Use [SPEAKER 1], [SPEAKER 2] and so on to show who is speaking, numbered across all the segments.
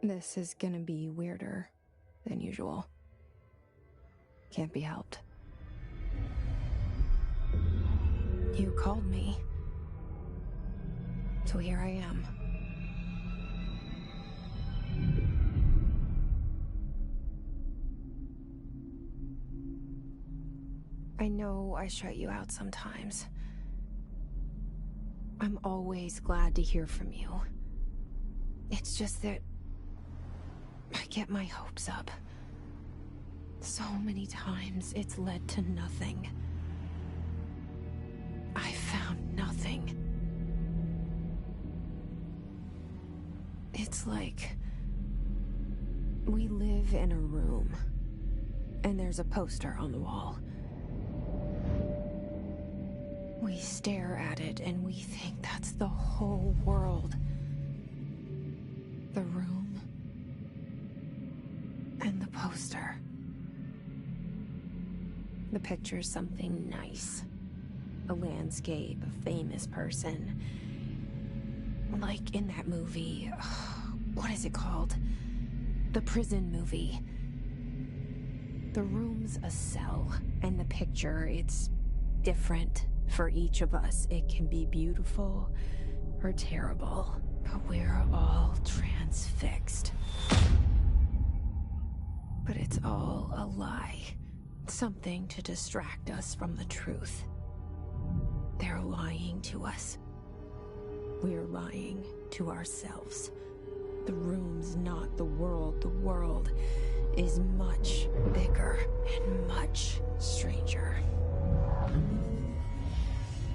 [SPEAKER 1] This is gonna be weirder than usual. Can't be helped. You called me. So here I am. I know I shut you out sometimes. I'm always glad to hear from you. It's just that I get my hopes up. So many times it's led to nothing. I found nothing. It's like we live in a room, and there's a poster on the wall. We stare at it and we think that's the whole world. The room and the poster. The picture's something nice. A landscape, a famous person. Like in that movie, what is it called? The prison movie. The room's a cell, and the picture, it's different for each of us. It can be beautiful or terrible, but we're all transfixed. But it's all a lie. Something to distract us from the truth. They're lying to us. We're lying to ourselves. The room's not the world. The world is much bigger and much stranger.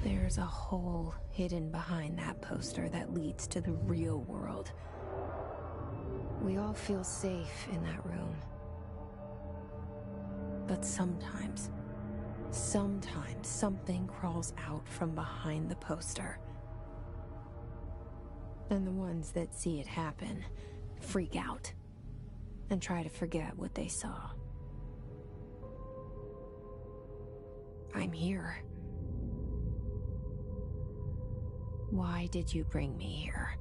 [SPEAKER 1] There's a hole hidden behind that poster that leads to the real world. We all feel safe in that room. But sometimes something crawls out from behind the poster. And the ones that see it happen freak out and try to forget what they saw. I'm here. Why did you bring me here?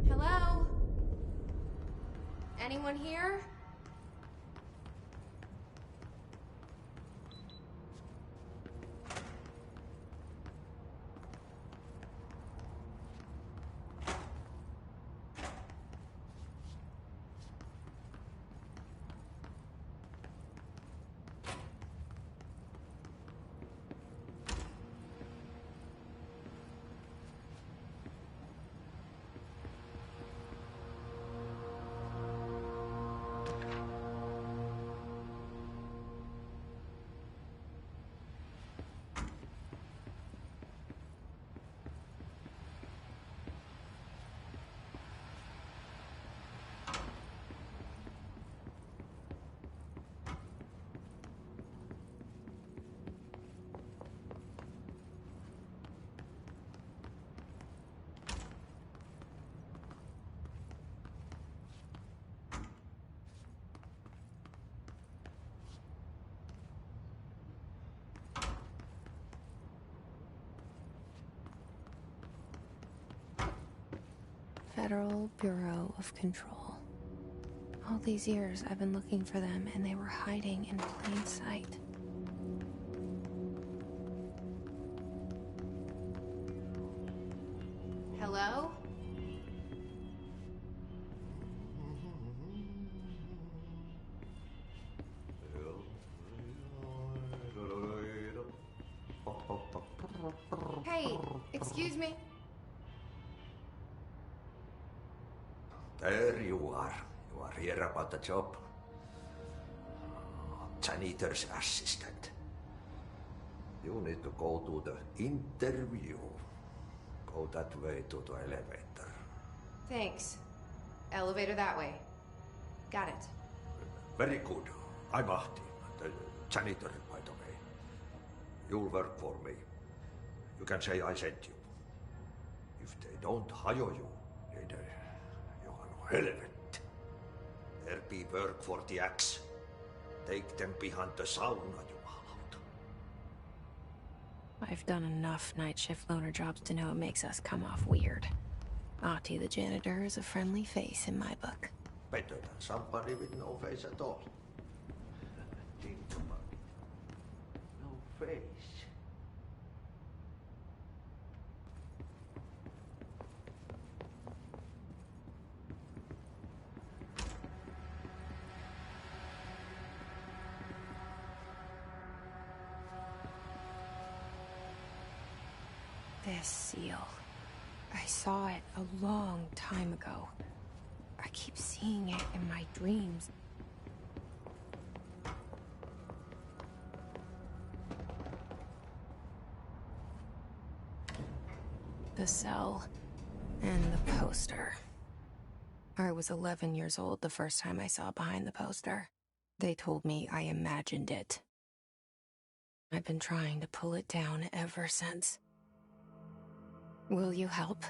[SPEAKER 1] Hello? Anyone here? Federal Bureau of Control. All these years I've been looking for them, and they were hiding in plain sight. Hello? Hey, excuse me.
[SPEAKER 2] There you are. You are here about the job. Janitor's assistant. You need to go to the interview. Go that way to the elevator.
[SPEAKER 1] Thanks. Elevator that way. Got it.
[SPEAKER 2] Very good. I'm Ahti, the janitor, by the way. You'll work for me. You can say I sent you. If they don't hire you, then you are no helvet. There be work for the axe. Take them behind the sauna, jumalauta.
[SPEAKER 1] I've done enough night shift loner jobs to know it makes us come off weird. Ahti the janitor is a friendly face in my book.
[SPEAKER 2] Better than somebody with no face at all. Think about it. No face.
[SPEAKER 1] This seal. I saw it a long time ago. I keep seeing it in my dreams. The cell and the poster. I was 11 years old the first time I saw behind the poster. They told me I imagined it. I've been trying to pull it down ever since. Will you help?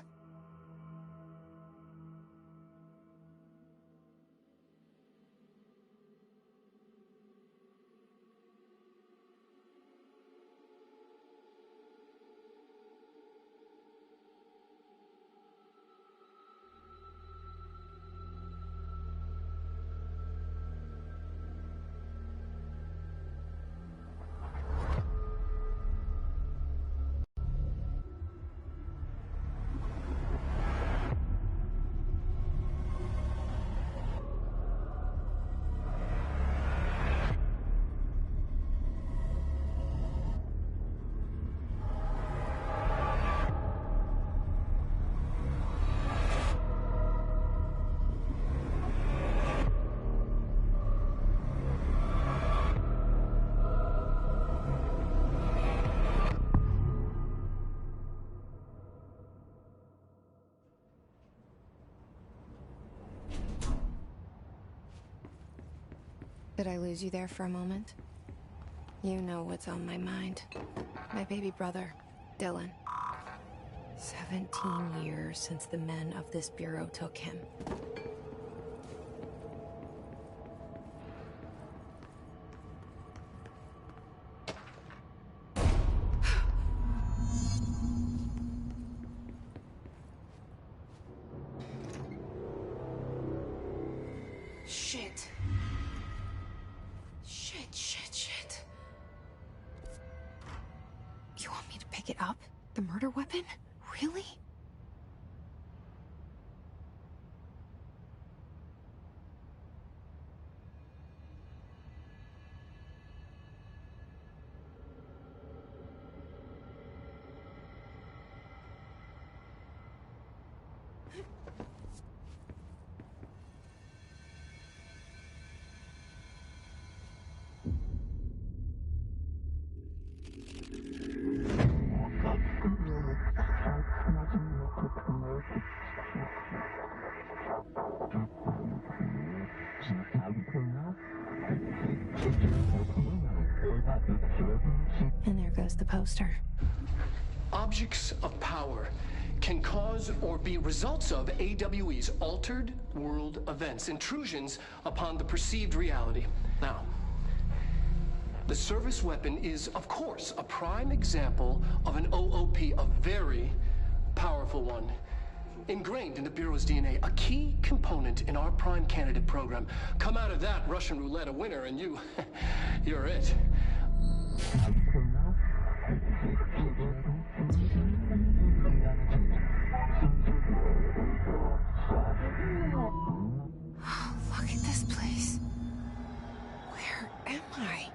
[SPEAKER 1] Did I lose you there for a moment? You know what's on my mind. My baby brother, Dylan. 17 years since the men of this bureau took him. Shit. Shit. You want me to pick it up? The murder weapon? Really? And there goes the poster.
[SPEAKER 3] Objects of power can cause or be results of AWE's altered world events, intrusions upon the perceived reality. Now, the service weapon is, of course, a prime example of an OOP, a very powerful one. Ingrained in the Bureau's DNA, a key component in our prime candidate program. Come out of that Russian roulette a winner and you're it.
[SPEAKER 1] Look at this place. Where am I?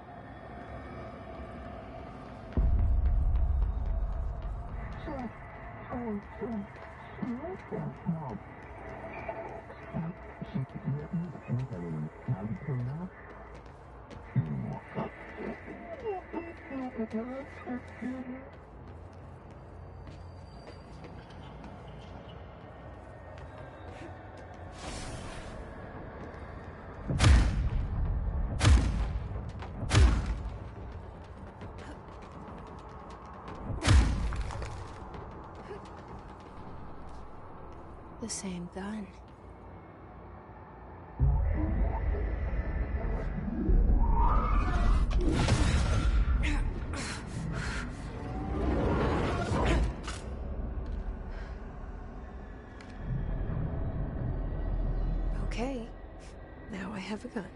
[SPEAKER 1] The same gun. Now I have a gun.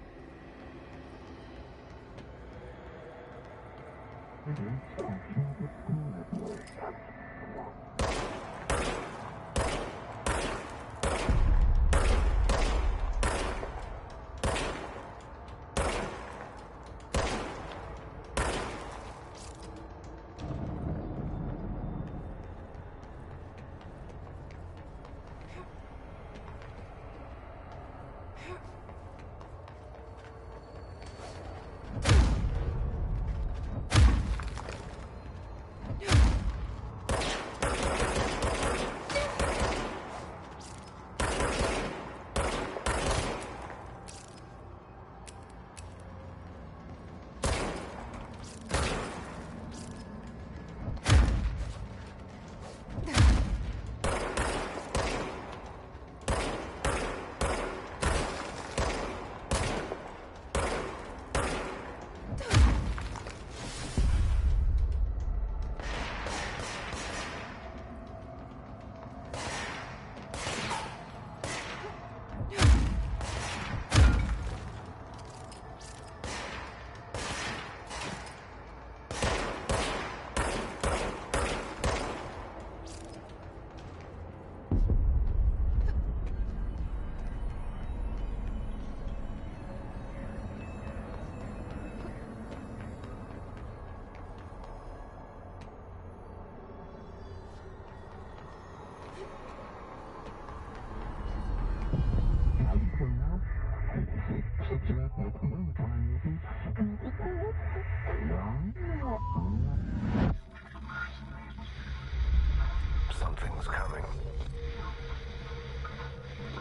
[SPEAKER 4] Something's coming.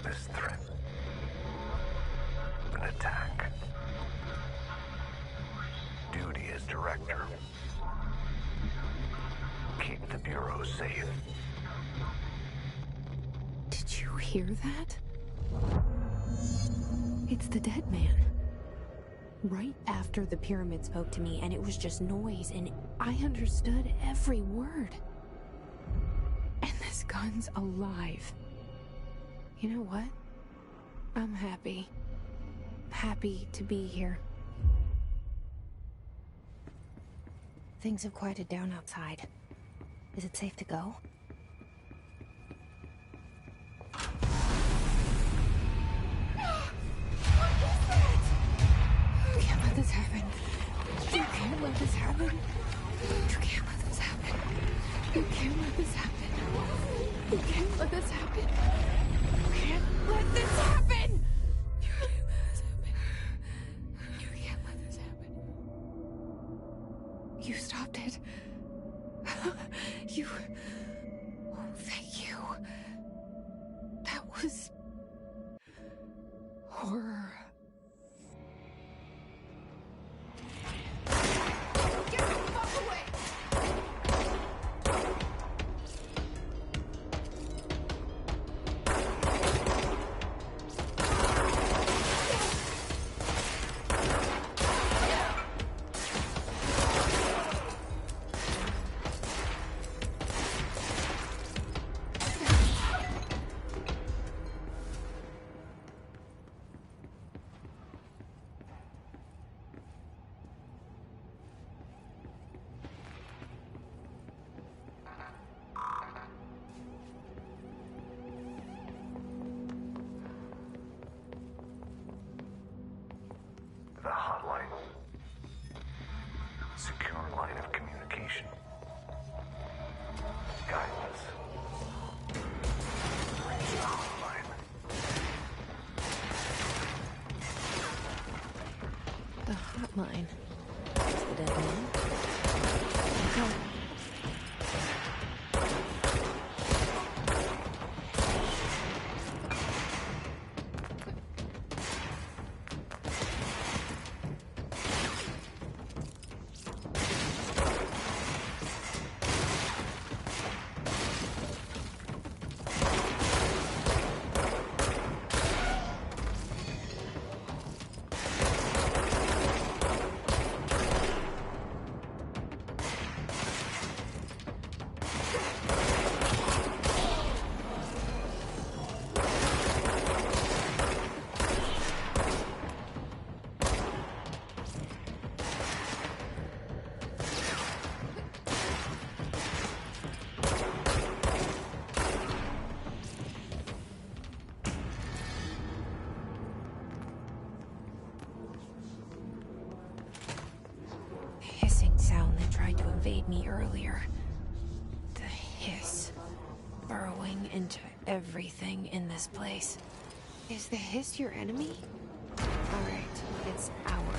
[SPEAKER 4] This threat. An attack. Duty as director. Keep the Bureau safe.
[SPEAKER 1] Did you hear that? It's the dead man. Right after the pyramid spoke to me, and it was just noise, and I understood every word. And this gun's alive. You know what? I'm happy. Happy to be here. Things have quieted down outside. Is it safe to go? You can't let this happen. You can't let this happen. You can't let this happen. You can't let this happen. You can't let this happen. You can't let this happen. You can't let this happen. You stopped it. You... Oh, thank you. That was... horror. Get the fuck away!
[SPEAKER 4] The hotline. Secure line of communication. Guidance. Reach the hotline.
[SPEAKER 1] The hotline. It's the dead man. Go. hit me earlier. The hiss. Burrowing into everything in this place. Is the hiss your enemy? Alright, it's our enemy.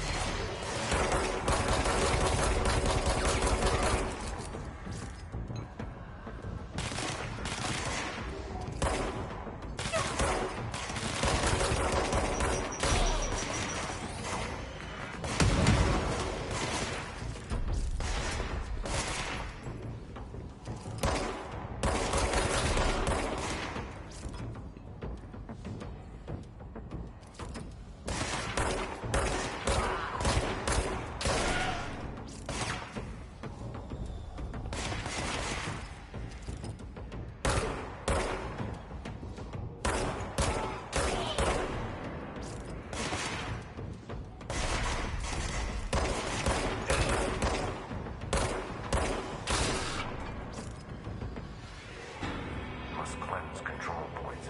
[SPEAKER 4] Must cleanse control points.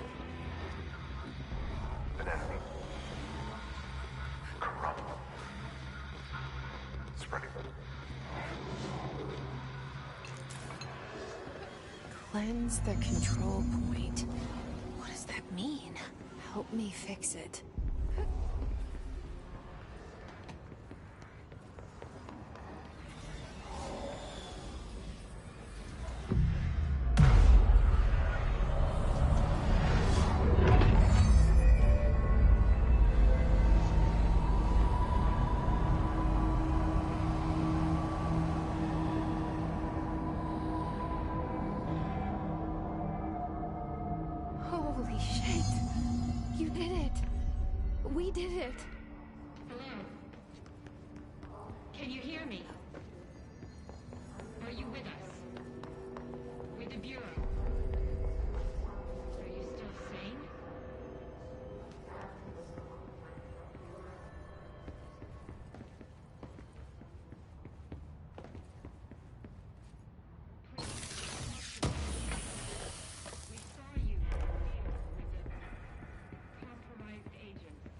[SPEAKER 4] An enemy. Corrupt. Spreading.
[SPEAKER 1] Cleanse the control point. What does that mean? Help me fix it. Holy shit! You did it! We did it!
[SPEAKER 5] Hello? Can you hear me? Are you with us? With the Bureau? Are you still sane? We saw you with the compromised agents.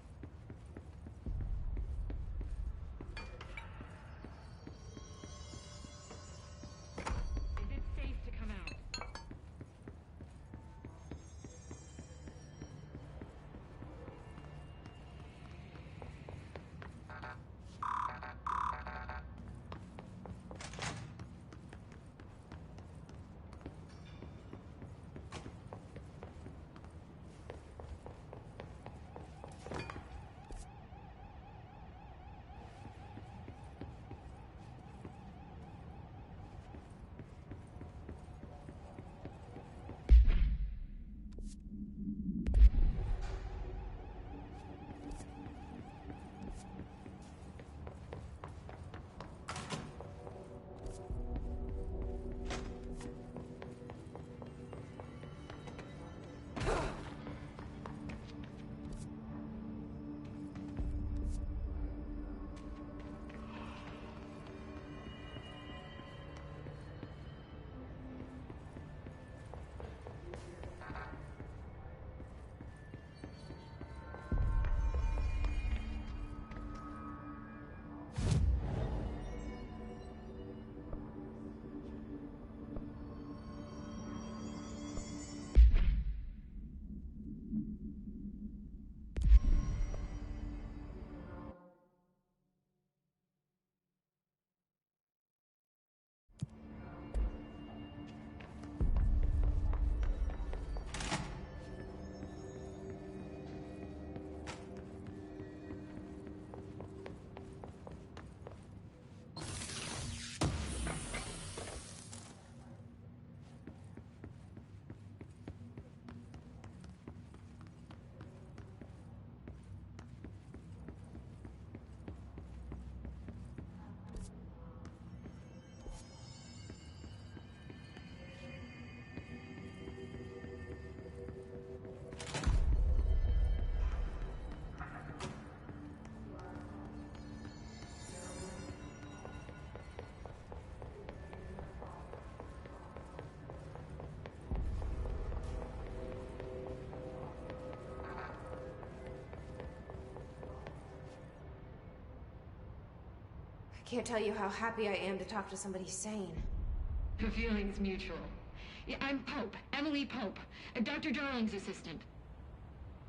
[SPEAKER 1] Can't tell you how happy I am to talk to somebody sane.
[SPEAKER 5] The feeling's mutual. Yeah, I'm Pope, Emily Pope, Dr. Darling's assistant.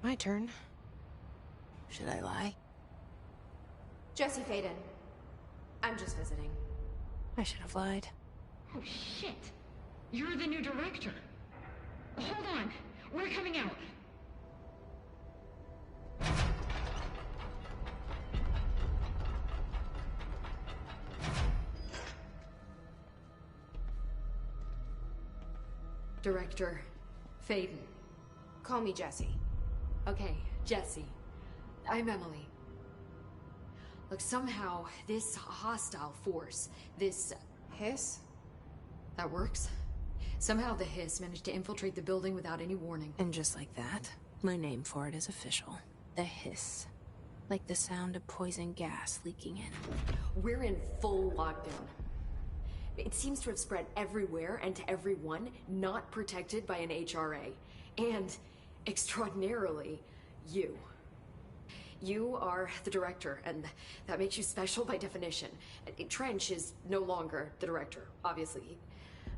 [SPEAKER 1] My turn. Should I lie? Jesse Faden. I'm just visiting. I should have lied.
[SPEAKER 5] Oh, shit. You're the new director. Hold on. We're coming out.
[SPEAKER 6] Director Faden.
[SPEAKER 1] Call me Jesse.
[SPEAKER 6] Okay, Jesse. I'm Emily. Look, somehow this hostile force, this...
[SPEAKER 1] Hiss?
[SPEAKER 6] That works? Somehow the hiss managed to infiltrate the building without any warning.
[SPEAKER 1] And just like that, my name for it is official. The hiss. Like the sound of poison gas leaking in.
[SPEAKER 6] We're in full lockdown. It seems to have spread everywhere and to everyone not protected by an HRA. And, extraordinarily, you. You are the director, and that makes you special by definition. Trench is no longer the director, obviously.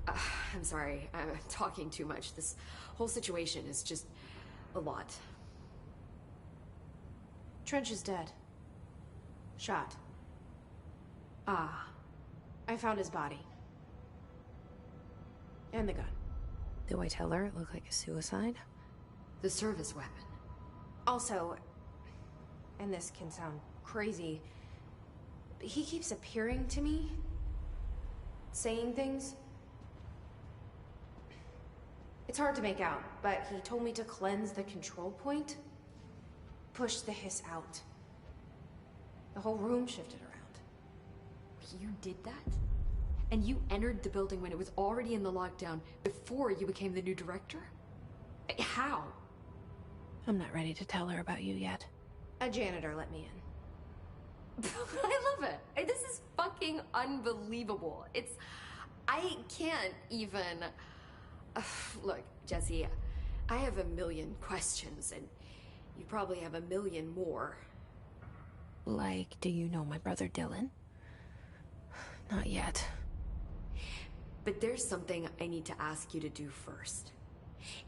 [SPEAKER 6] I'm sorry, I'm talking too much. This whole situation is just a lot.
[SPEAKER 1] Trench is dead. Shot.
[SPEAKER 6] Ah.
[SPEAKER 1] I found his body. And the gun. Do I tell her it looked like a suicide?
[SPEAKER 6] The service weapon.
[SPEAKER 1] Also, and this can sound crazy, but he keeps appearing to me, saying things. It's hard to make out, but he told me to cleanse the control point, push the hiss out. The whole room shifted around.
[SPEAKER 6] You did that? And you entered the building when it was already in the lockdown before you became the new director? How?
[SPEAKER 1] I'm not ready to tell her about you yet. A janitor let me in.
[SPEAKER 6] I love it. This is fucking unbelievable. I can't even... Look, Jesse, I have a million questions, and you probably have a million more.
[SPEAKER 1] Like, do you know my brother Dylan? Not yet.
[SPEAKER 6] But there's something I need to ask you to do first.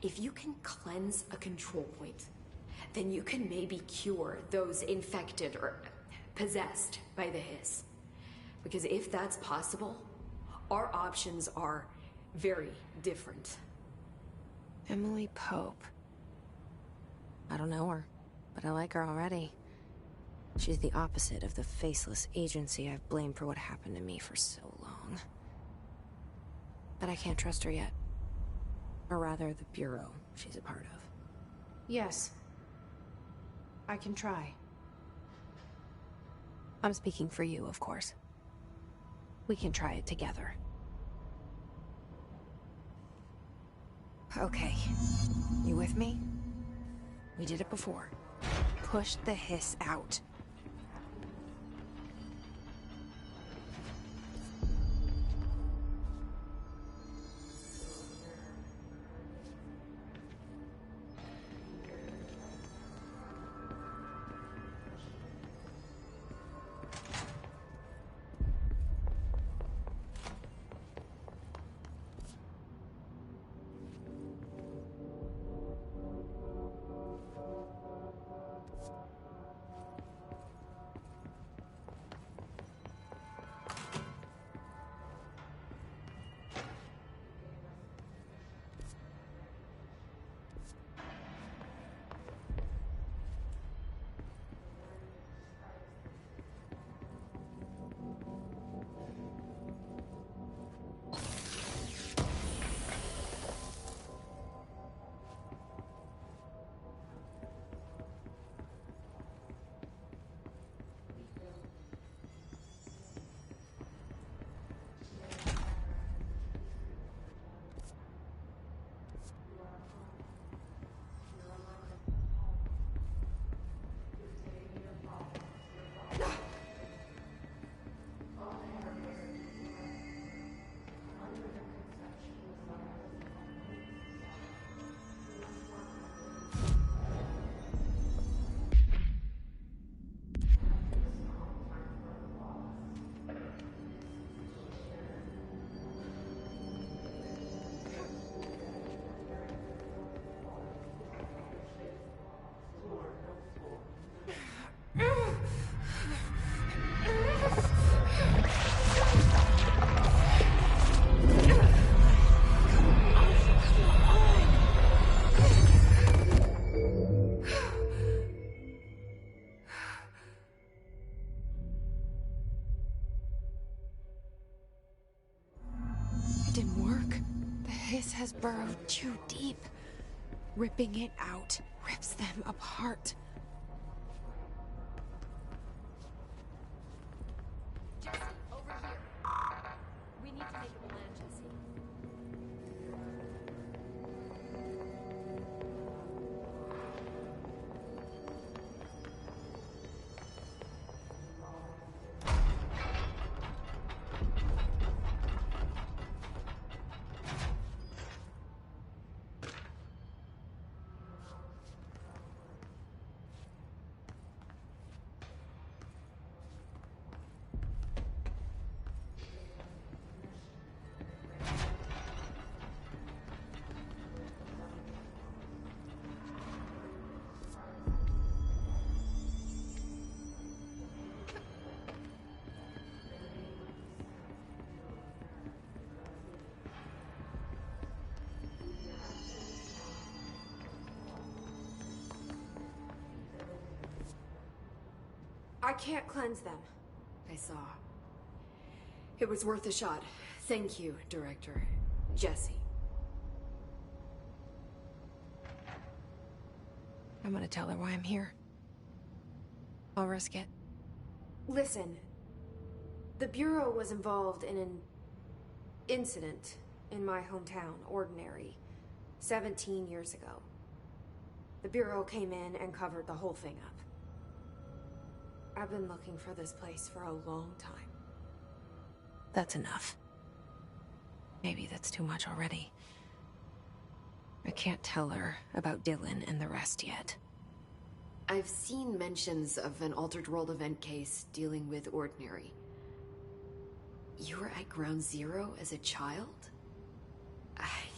[SPEAKER 6] If you can cleanse a control point, then you can maybe cure those infected or possessed by the hiss. Because if that's possible, our options are very different.
[SPEAKER 1] Emily Pope. I don't know her, but I like her already. She's the opposite of the faceless agency I've blamed for what happened to me for so long. But I can't trust her yet. Or rather, the bureau she's a part of. Yes. I can try. I'm speaking for you, of course. We can try it together. Okay. You with me? We did it before. Push the hiss out. didn't work. The hiss has burrowed too deep. Ripping it out rips them apart.
[SPEAKER 6] Jesse, over here. We need to make a plan, Jesse.
[SPEAKER 1] I can't cleanse them.
[SPEAKER 6] I saw. It was worth a shot. Thank you, Director. Jesse.
[SPEAKER 1] I'm gonna tell her why I'm here. I'll risk it.
[SPEAKER 7] Listen, the Bureau was involved in an incident in my hometown, Ordinary, 17 years ago. The Bureau came in and covered the whole thing up. I've been looking for this place for a long time.
[SPEAKER 1] That's enough. Maybe that's too much already. I can't tell her about Dylan and the rest yet.
[SPEAKER 6] I've seen mentions of an Altered World event case dealing with Ordinary. You were at Ground Zero as a child?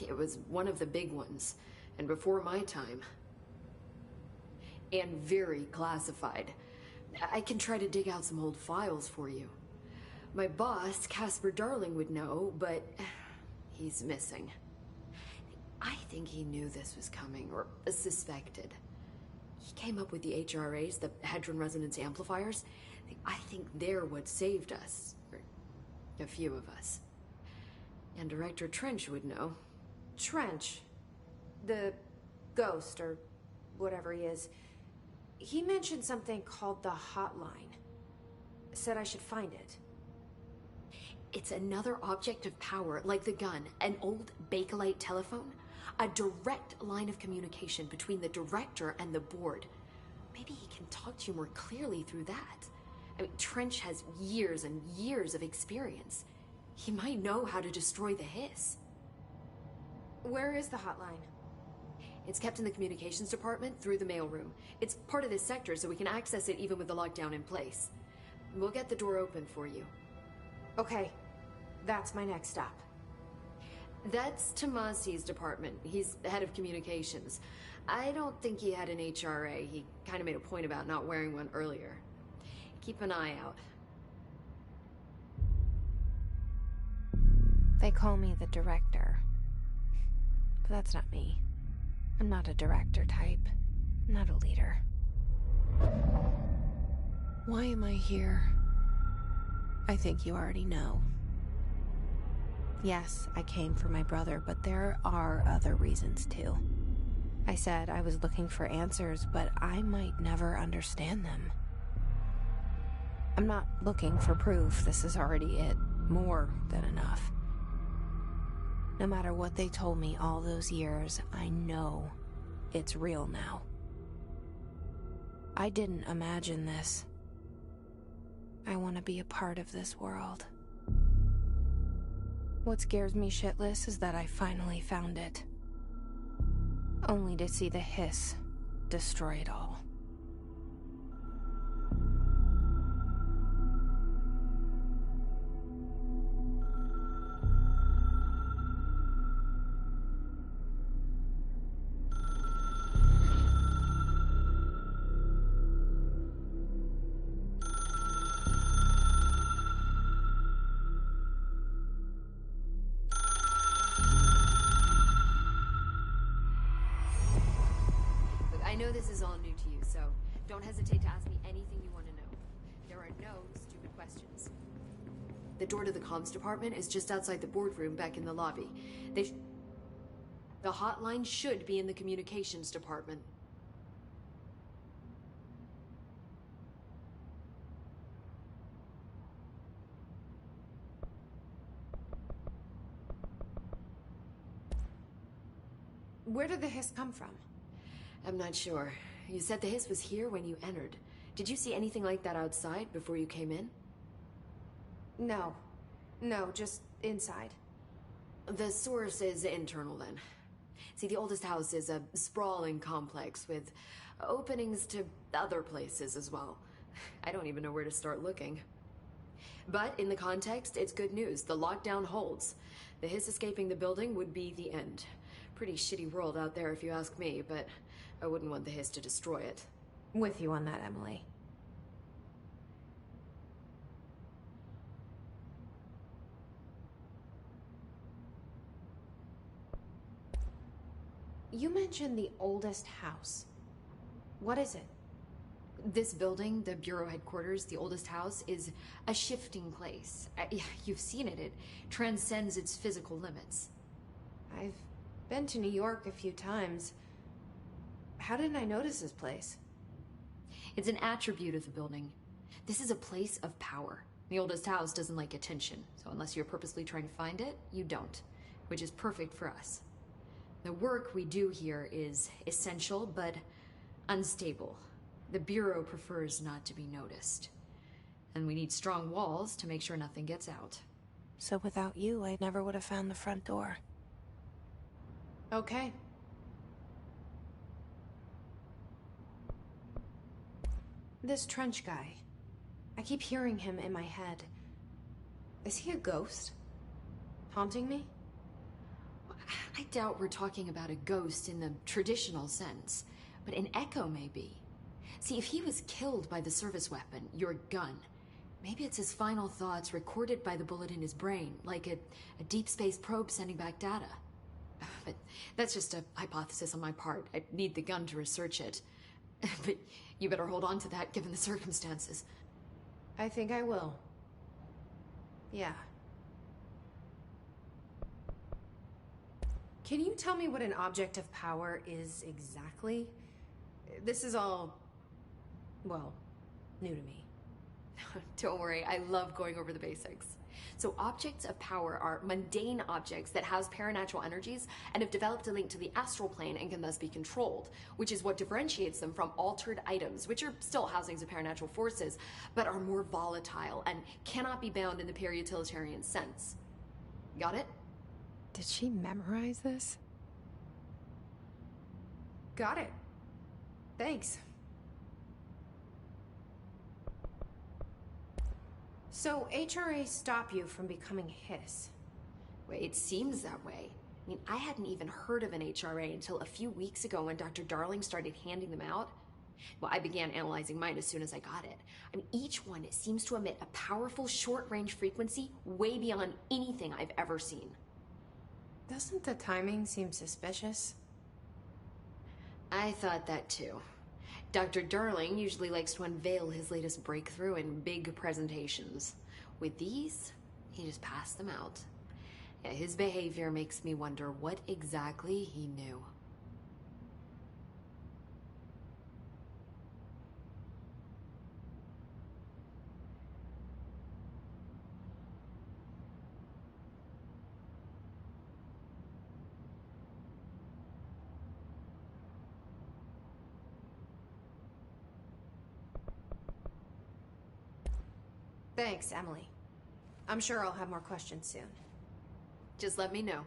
[SPEAKER 6] It was one of the big ones, and before my time. And very classified. I can try to dig out some old files for you. My boss, Casper Darling, would know, but he's missing. I think he knew this was coming, or suspected. He came up with the HRAs, the Hadron Resonance Amplifiers. I think they're what saved us. Or a few of us. And Director Trench would know.
[SPEAKER 7] Trench, the ghost, or whatever he is, he mentioned something called the Hotline. Said I should find it.
[SPEAKER 6] It's another object of power, like the gun, an old Bakelite telephone. A direct line of communication between the director and the board. Maybe he can talk to you more clearly through that. I mean, Trench has years and years of experience. He might know how to destroy the hiss.
[SPEAKER 7] Where is the hotline?
[SPEAKER 6] It's kept in the communications department through the mailroom. It's part of this sector, so we can access it even with the lockdown in place. We'll get the door open for you.
[SPEAKER 7] Okay, that's my next stop.
[SPEAKER 6] That's Tomasi's department. He's the head of communications. I don't think he had an HRA. He kind of made a point about not wearing one earlier. Keep an eye out.
[SPEAKER 1] They call me the director. But that's not me. I'm not a director type. I'm not a leader. Why am I here? I think you already know. Yes, I came for my brother, but there are other reasons too. I said I was looking for answers, but I might never understand them. I'm not looking for proof. This is already it. More than enough. No matter what they told me all those years, I know it's real now. I didn't imagine this. I want to be a part of this world. What scares me shitless is that I finally found it. Only to see the hiss destroy it all.
[SPEAKER 6] I know this is all new to you, so don't hesitate to ask me anything you want to know. There are no stupid questions. The door to the comms department is just outside the boardroom back in the lobby. The hotline should be in the communications department.
[SPEAKER 7] Where did the hiss come from?
[SPEAKER 6] I'm not sure. You said the hiss was here when you entered. Did you see anything like that outside before you came in?
[SPEAKER 7] No. No, just inside.
[SPEAKER 6] The source is internal then. See, the oldest house is a sprawling complex with openings to other places as well. I don't even know where to start looking. But in the context, it's good news. The lockdown holds. The hiss escaping the building would be the end. Pretty shitty world out there if you ask me, but I wouldn't want the hiss to destroy it.
[SPEAKER 7] With you on that, Emily. You mentioned the oldest house. What is it?
[SPEAKER 6] This building, the Bureau headquarters, the oldest house, is a shifting place. You've seen it. It transcends its physical limits.
[SPEAKER 7] I've been to New York a few times. How didn't I notice this place?
[SPEAKER 6] It's an attribute of the building. This is a place of power. The oldest house doesn't like attention, so unless you're purposely trying to find it, you don't, which is perfect for us. The work we do here is essential, but unstable. The Bureau prefers not to be noticed. And we need strong walls to make sure nothing gets out.
[SPEAKER 1] So without you, I never would have found the front door.
[SPEAKER 7] Okay. This Trench guy. I keep hearing him in my head. Is he a ghost? Haunting me?
[SPEAKER 6] I doubt we're talking about a ghost in the traditional sense, but an echo maybe. See, if he was killed by the service weapon, your gun, maybe it's his final thoughts recorded by the bullet in his brain, like a deep space probe sending back data. But that's just a hypothesis on my part. I'd need the gun to research it. But you better hold on to that given the circumstances.
[SPEAKER 7] I think I will. Yeah. Can you tell me what an object of power is exactly? This is all, well, new to me.
[SPEAKER 6] Don't worry, I love going over the basics. So objects of power are mundane objects that house paranatural energies and have developed a link to the astral plane and can thus be controlled, which is what differentiates them from altered items, which are still housings of paranatural forces, but are more volatile and cannot be bound in the peri-utilitarian sense. Got it?
[SPEAKER 1] Did she memorize this?
[SPEAKER 7] Got it. Thanks. So, HRA stop you from becoming Hiss?
[SPEAKER 6] Wait, it seems that way. I mean, I hadn't even heard of an HRA until a few weeks ago when Dr. Darling started handing them out. Well, I began analyzing mine as soon as I got it. I mean, each one seems to emit a powerful short-range frequency way beyond anything I've ever seen.
[SPEAKER 7] Doesn't the timing seem suspicious?
[SPEAKER 6] I thought that too. Dr. Darling usually likes to unveil his latest breakthrough in big presentations. With these, he just passed them out. Yeah, his behavior makes me wonder what exactly he knew.
[SPEAKER 7] Thanks, Emily. I'm sure I'll have more questions soon.
[SPEAKER 6] Just let me know.